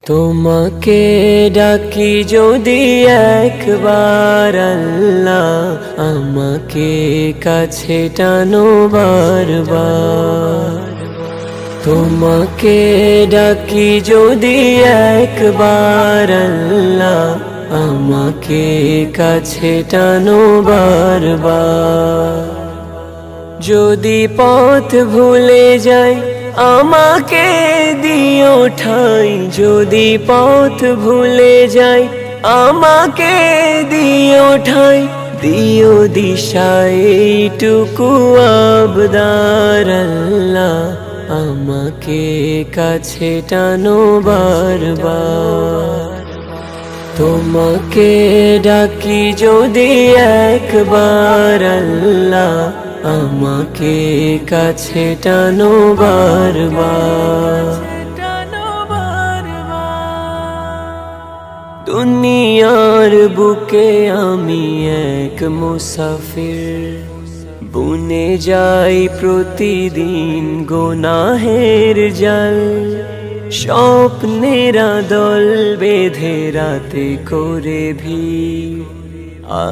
তোমাকে ডাকি যদি একবার আল্লাহ, আমাকে কাছে টানো বারবার। তোমাকে ডাকি যদি একবার আল্লাহ, আমাকে কাছে টানো বারবার। যদি পথ ভুলে যাই আমাকে দিও ঠাই, যদি পথ ভুলে যাই আমাকে দিও ঠাই। দিও দিশা এইটুকু আবদার আল্লাহ, আমাকে কাছে টানো বারবার। তোমাকে ডাকি যদি একবার আল্লাহ, আমাকে কাছে টানো বারবার। দুনিয়ার বুকে আমি এক মুসাফির, বুনে যাই প্রতিদিন গুনাহের জাল। স্বপ্নেরা দল বেঁধে রাতে করে ভিড়,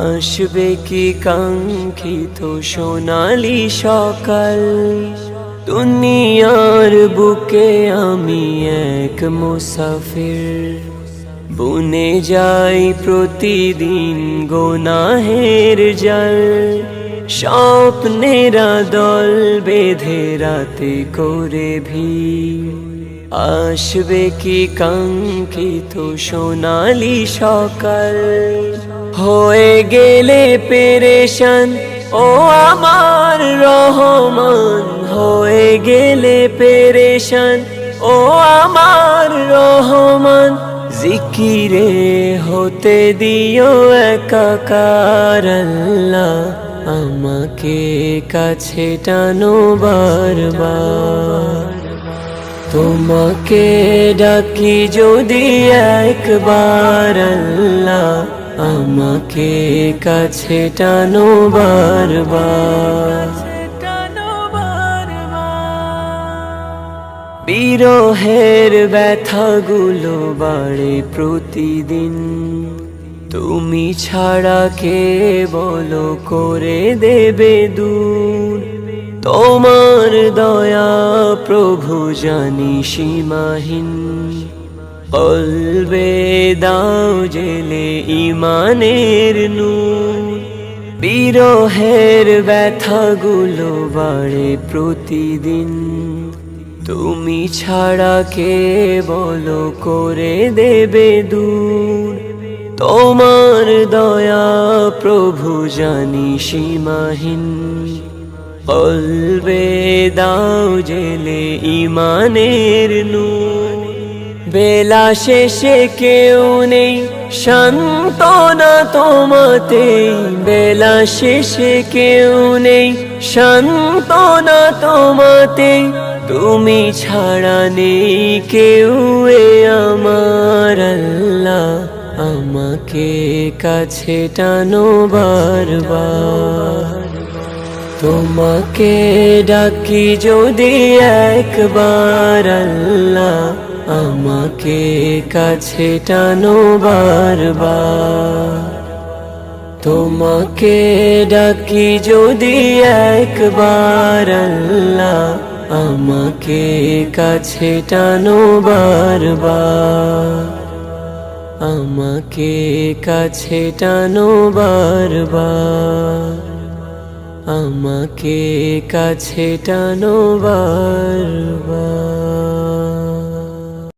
আসবে কি কাঙ্ক্ষিত সোনালি সকাল। দুনিয়ার বুকে আমি এক মুসাফির, বুনে যাই প্রতিদিন গুনাহের জাল। স্বপ্নেরা দল বেঁধে রাতে করে ভিড়, আসবে কি কাঙ্ক্ষিত সোনালি সকাল। হয়ে গেলে পেরেশান ও আমার রহমান, হয়ে গেলে পেরেশান ও আমার রহমান। জিকিরে হতে দিও একাকার আল্লাহ, আমাকে কাছে টানো বারবার। তোমাকে ডাকি যদি একবার আল্লাহ, আমাকে কাছে টানো বারবার। বিরহের ব্যথাগুলো বাড়ে প্রতিদিন, তুমি ছাড়া কে বলো করে দেবে দূর। তোমার দয়া প্রভু জানি সীমাহীন, কলবে দাও জেলে ইমানের নূর। বিরহের ব্যথাগুলো বাড়ে প্রতিদিন, তুমি ছাড়া কে বলো করে দেবে দূর। তোমার দয়া প্রভু জানি সীমাহীন, কলবে দাও জেলে ইমানের নূর। বেলা শেষে কেউ নেই সান্ত্বনা তোমাতেই, বেলা শেষে কেউ নেই সান্ত্বনা তোমাতেই। তুমি ছাড়া নেই কেউ এ আমার আল্লাহ, আমাকে কাছে টানো বারবার। তোমাকে ডাকি যদি একবার আল্লাহ, আমাকে কাছে টানো বারবার। তোমাকে ডাকি যদি একবার আল্লাহ, আমাকে কাছে টানো বারবার। আমাকে কাছে টানো বারবার। আমাকে কাছে টানো বারবার।